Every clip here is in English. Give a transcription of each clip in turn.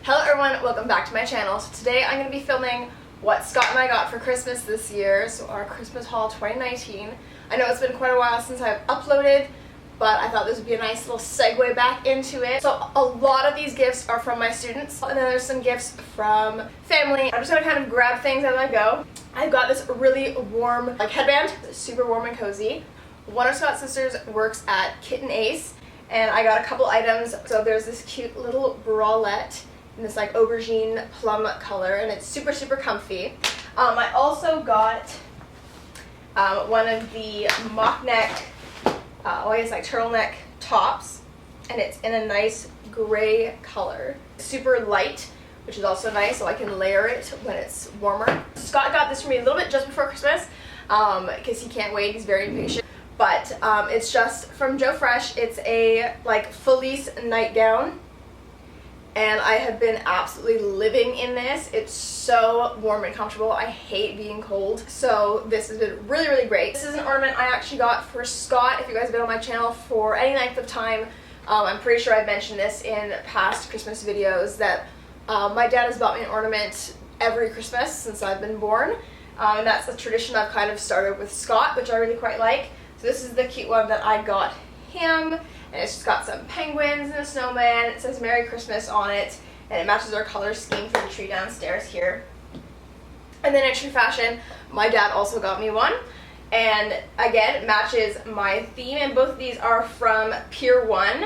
Hello everyone, welcome back to my channel. So today I'm going to be filming what Scott and I got for Christmas this year, so our Christmas haul 2019. I know it's been quite a while since I've uploaded, but I thought this would be a nice little segue back into it. So a lot of these gifts are from my students, and then there's some gifts from family. I'm just going to kind of grab things as I go. I've got this really warm headband, super warm and cozy. One of Scott's sisters works at Kitten Ace, and I got a couple items. So there's this cute little bralette in this aubergine plum color, and it's super comfy. I also got one of the mock neck, I guess turtleneck tops, and it's in a nice gray color. Super light, which is also nice, so I can layer it when it's warmer. Scott got this for me a little bit just before Christmas because he can't wait, he's very impatient. But it's just from Joe Fresh. It's a fleece nightgown, and I have been absolutely living in this. It's so warm and comfortable. I hate being cold, so this has been really great. This is an ornament I actually got for Scott. If you guys have been on my channel for any length of time, I'm pretty sure I've mentioned this in past Christmas videos that my dad has bought me an ornament every Christmas since I've been born, and that's a tradition I've kind of started with Scott, which I really quite like. So this is the cute one that I got him, and it's just got some penguins and a snowman. It says Merry Christmas on it, and it matches our color scheme for the tree downstairs here. And then in true fashion, my dad also got me one, and again, it matches my theme, and both of these are from Pier 1.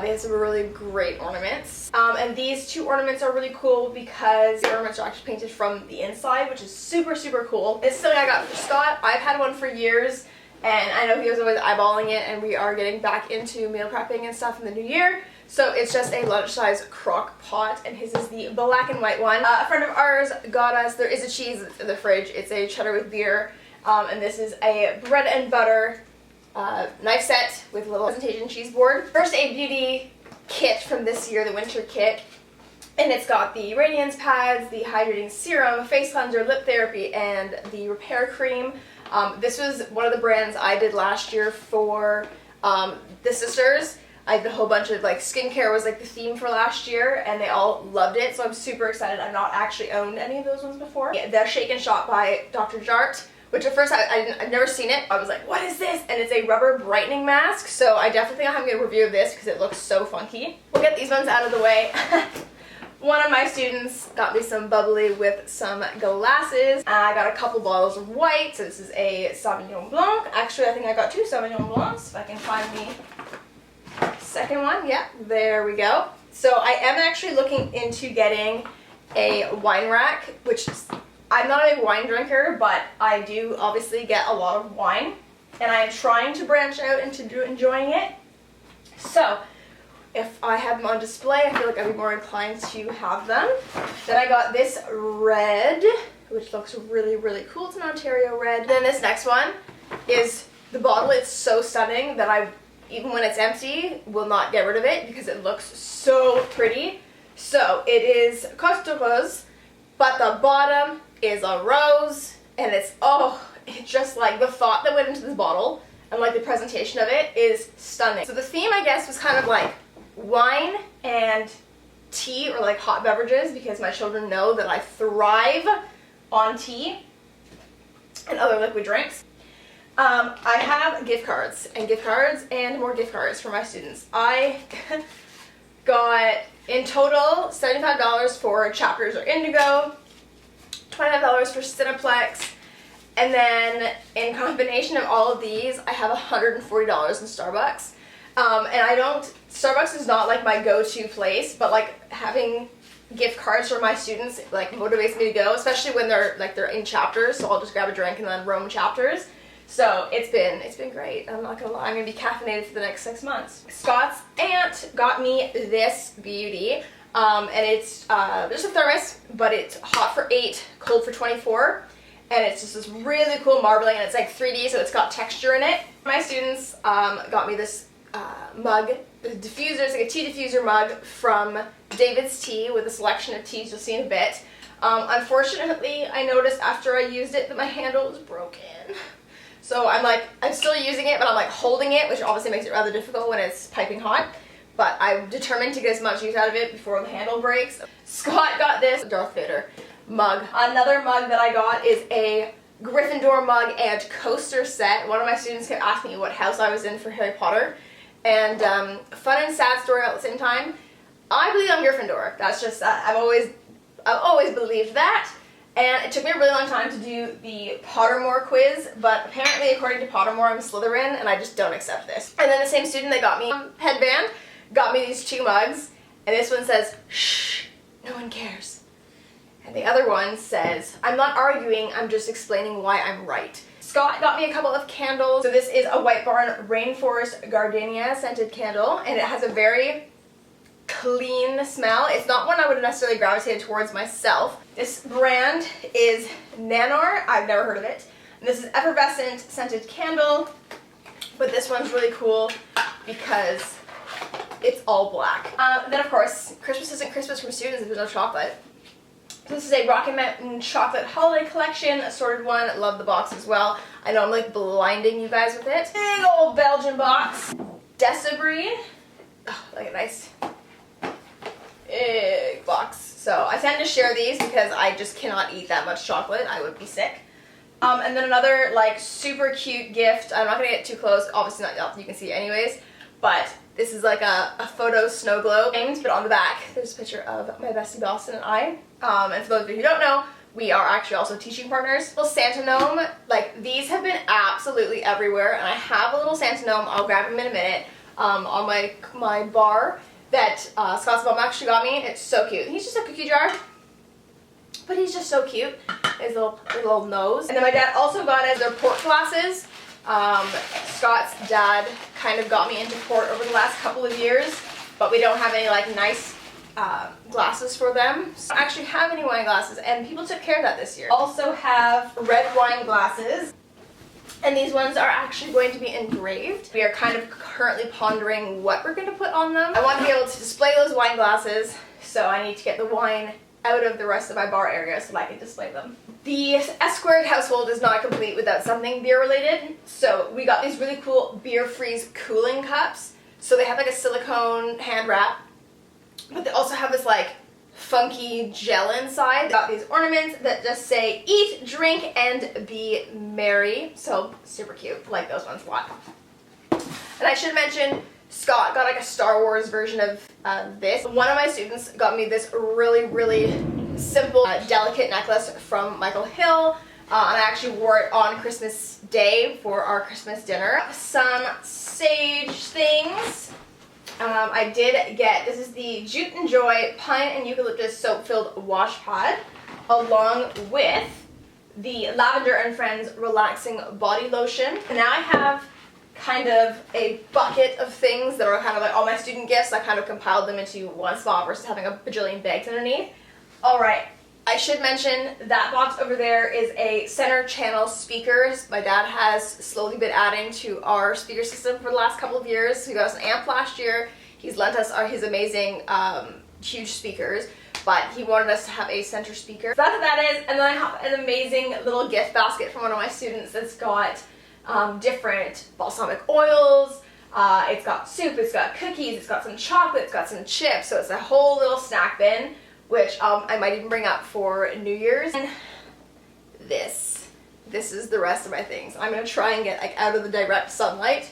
They have some really great ornaments. And these two ornaments are really cool because the ornaments are actually painted from the inside, which is super cool. This is something I got for Scott. I've had one for years, and I know he was always eyeballing it, and we are getting back into meal prepping and stuff in the new year. So it's just a lunch-size crock pot, and his is the black and white one. A friend of ours got us, there is a cheese in the fridge. It's a cheddar with beer, and this is a bread and butter knife set with a little presentation cheese board. First aid beauty kit from this year, the winter kit. And it's got the radiance pads, the hydrating serum, face cleanser, lip therapy, and the repair cream. This was one of the brands I did last year for the sisters. I did a whole bunch of skincare was the theme for last year, and they all loved it, so I'm super excited. I've not actually owned any of those ones before. Yeah, the Shake and Shot by Dr. Jart, which at first I've never seen it. I was like, what is this? And it's a rubber brightening mask, so I definitely think I'll have a good review of this because it looks so funky. We'll get these ones out of the way. One of my students got me some bubbly with some glasses. I got a couple bottles of white, so this is a Sauvignon Blanc. Actually, I think I got two Sauvignon Blancs, if I can find the second one. Yeah, there we go. So I am actually looking into getting a wine rack, which I'm not a big wine drinker, but I do obviously get a lot of wine, and I am trying to branch out into enjoying it. So if I have them on display, I feel like I'd be more inclined to have them. Then I got this red, which looks really cool. It's an Ontario red. Then this next one is the bottle. It's so stunning that I, even when it's empty, will not get rid of it because it looks so pretty. So it is Costa Rose, but the bottom is a rose, and it's just the thought that went into this bottle and the presentation of it is stunning. So the theme, I guess, was kind of wine and tea, or hot beverages, because my children know that I thrive on tea and other liquid drinks. I have gift cards and more gift cards for my students. I got in total $75 for Chapters or Indigo, $25 for Cineplex, and then in combination of all of these, I have $140 in Starbucks. And Starbucks is not my go-to place, but having gift cards for my students motivates me to go, especially when they're in Chapters, so I'll just grab a drink and then roam Chapters. So it's been great. I'm not gonna lie, I'm gonna be caffeinated for the next 6 months. Scott's aunt got me this beauty, and it's there's a thermos, but it's hot for 8, cold for 24. And it's just this really cool marbling, and it's 3D, so it's got texture in it. My students got me this mug, the diffuser. It's a tea diffuser mug from David's Tea with a selection of teas you'll see in a bit. Unfortunately, I noticed after I used it that my handle was broken. So I'm still using it, but I'm holding it, which obviously makes it rather difficult when it's piping hot. but I'm determined to get as much use out of it before the handle breaks. Scott got this Darth Vader mug. Another mug that I got is a Gryffindor mug and coaster set. One of my students kept asking me what house I was in for Harry Potter. And fun and sad story at the same time. I believe I'm Gryffindor. That's just, I've always believed that. And it took me a really long time to do the Pottermore quiz, but apparently according to Pottermore I'm Slytherin, and I just don't accept this. And then the same student that got me a headband got me these two mugs, and this one says, "Shh, no one cares." And the other one says, "I'm not arguing, I'm just explaining why I'm right." Scott got me a couple of candles. So this is a White Barn Rainforest Gardenia scented candle, and it has a very clean smell. It's not one I would necessarily gravitate towards myself. This brand is Nanor. I've never heard of it. And this is effervescent scented candle, but this one's really cool because it's all black. Then of course, Christmas isn't Christmas for students if there's no chocolate. This is a Rocky Mountain chocolate holiday collection, assorted one. Love the box as well. I know I'm like blinding you guys with it. Big old Belgian box. Decibri. Oh, like a nice big box. So I tend to share these because I just cannot eat that much chocolate. I would be sick. And then another like super cute gift. I'm not gonna get too close. Obviously not, you can see it anyways. But this is like a photo snow globe. But on the back, there's a picture of my bestie Boston and I. And for those of you who don't know, we are actually also teaching partners. Little Santa gnome, like these have been absolutely everywhere. And I have a little Santa gnome. I'll grab him in a minute. On my bar that Scott's mom actually got me. It's so cute. He's just a cookie jar, but he's just so cute. His little nose. And then my dad also got us their port glasses. Scott's dad kind of got me into port over the last couple of years, but we don't have any like nice glasses for them. So I don't actually have any wine glasses, and people took care of that this year. Also have red wine glasses. And these ones are actually going to be engraved. We are kind of currently pondering what we're going to put on them. I want to be able to display those wine glasses, so I need to get the wine out of the rest of my bar area so that I can display them. The S-squared household is not complete without something beer related. So we got these really cool beer freeze cooling cups. So they have like a silicone hand wrap, but they also have this like funky gel inside. They got these ornaments that just say "Eat, drink, and be merry." So super cute. Like those ones a lot. And I should mention, Scott got like a Star Wars version of this. One of my students got me this really simple, delicate necklace from Michael Hill. And I actually wore it on Christmas Day for our Christmas dinner. Some sage things. I did get, this is the Jute and Joy Pine and Eucalyptus Soap-Filled Wash Pad, along with the Lavender and Friends Relaxing Body Lotion. And now I have kind of a bucket of things that are kind of like all my student gifts. I kind of compiled them into one spot versus having a bajillion bags underneath. Alright, I should mention that box over there is a center channel speakers. My dad has slowly been adding to our speaker system for the last couple of years. He got us an amp last year. He's lent us his amazing huge speakers, but he wanted us to have a center speaker. So that's what that is. And then I have an amazing little gift basket from one of my students that's got different balsamic oils. It's got soup, it's got cookies, it's got some chocolate, it's got some chips. So it's a whole little snack bin, which I might even bring up for New Year's. And this is the rest of my things. I'm gonna try and get like out of the direct sunlight.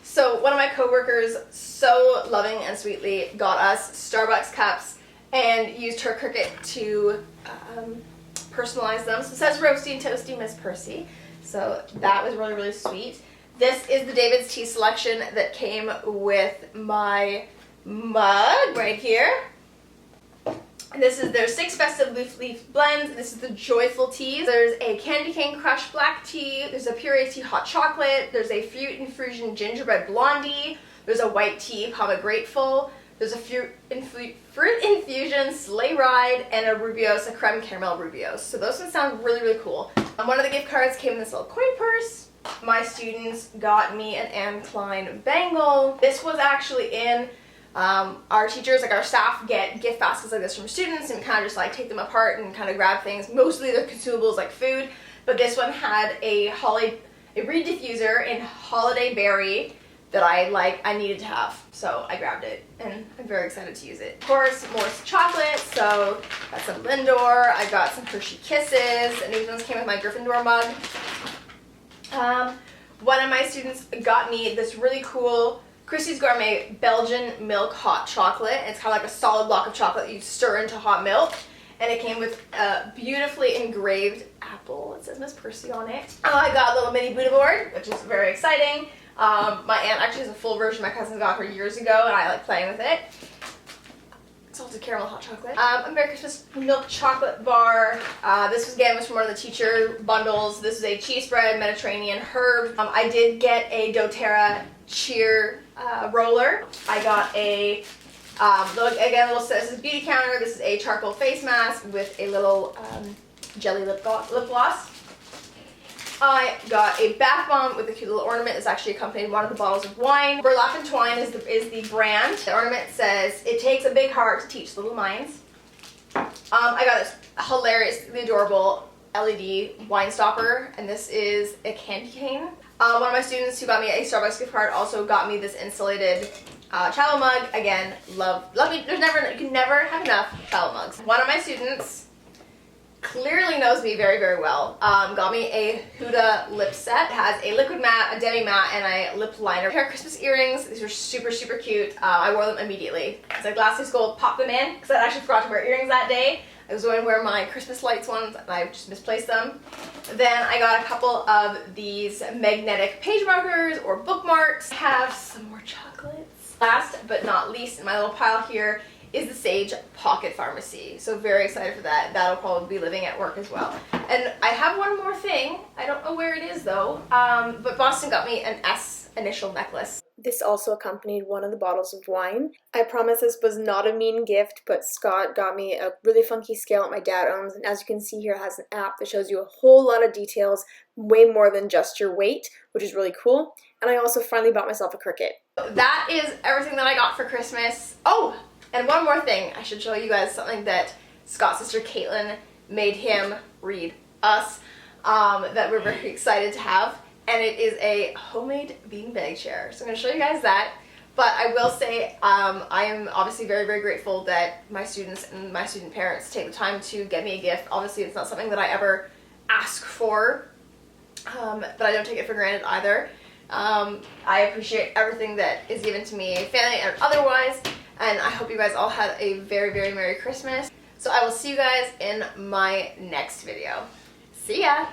So one of my coworkers, so loving and sweetly, got us Starbucks cups and used her Cricut to personalize them. So it says Roasty and Toasty Miss Percy. So that was really sweet. This is the David's Tea selection that came with my mug right here. This is their 6 festive leaf blends. This is the Joyful Teas. There's a Candy Cane Crush Black Tea. There's a Puree Tea Hot Chocolate. There's a Fruit Infusion Gingerbread Blondie. There's a White Tea Palma Grateful. There's a Fruit Infusion Sleigh Ride and a Rubios, a Creme Caramel Rubios. So those ones sound really cool. One of the gift cards came in this little coin purse. My students got me an Anne Klein bangle. This was actually in our teachers, like our staff, get gift baskets like this from students and kind of just like take them apart and kind of grab things. Mostly they're consumables like food, but this one had a reed diffuser in Holiday Berry. that I needed to have. So I grabbed it and I'm very excited to use it. Of course, more chocolate. So got some Lindor, I got some Hershey Kisses, and these ones came with my Gryffindor mug. One of my students got me this really cool Christie's Gourmet Belgian milk hot chocolate. It's kind of like a solid block of chocolate you stir into hot milk. And it came with a beautifully engraved apple. It says Miss Percy on it. I got a little mini Buddha board, which is very exciting. My aunt actually has a full version my cousin got her years ago, and I like playing with it. Salted caramel hot chocolate. A Merry Christmas milk chocolate bar. This was from one of the teacher bundles. This is a cheese spread, Mediterranean herb. I did get a doTERRA cheer roller. I got a this is beauty counter. This is a charcoal face mask with a little jelly lip gloss. I got a bath bomb with a cute little ornament. It's actually accompanied one of the bottles of wine. Burlap and Twine is the brand. The ornament says, "It takes a big heart to teach little minds." I got this hilariously adorable LED wine stopper, and this is a candy cane. One of my students who got me a Starbucks gift card also got me this insulated travel mug. Again, love me. You can never have enough travel mugs. One of my students clearly knows me very, very well. Got me a Huda lip set. It has a liquid matte, a demi matte, and a lip liner. A pair of Christmas earrings. These are super, super cute. I wore them immediately. It's like last day of school, pop them in, because I actually forgot to wear earrings that day. I was going to wear my Christmas lights ones, and I just misplaced them. Then I got a couple of these magnetic page markers or bookmarks. I have some more chocolates. Last but not least in my little pile here is the Sage Pocket Pharmacy. So very excited for that. That'll probably be living at work as well. And I have one more thing. I don't know where it is though, but Boston got me an S initial necklace. This also accompanied one of the bottles of wine. I promise this was not a mean gift, but Scott got me a really funky scale that my dad owns, and as you can see here, it has an app that shows you a whole lot of details, way more than just your weight, which is really cool. And I also finally bought myself a Cricut. That is everything that I got for Christmas. Oh, and one more thing. I should show you guys something that Scott's sister Caitlin made him read us that we're very excited to have. And it is a homemade beanbag chair. So I'm going to show you guys that. But I will say I am obviously very, very grateful that my students and my student parents take the time to get me a gift. Obviously, it's not something that I ever ask for, but I don't take it for granted either. I appreciate everything that is given to me, family and otherwise. And I hope you guys all had a very, very Merry Christmas. So I will see you guys in my next video. See ya!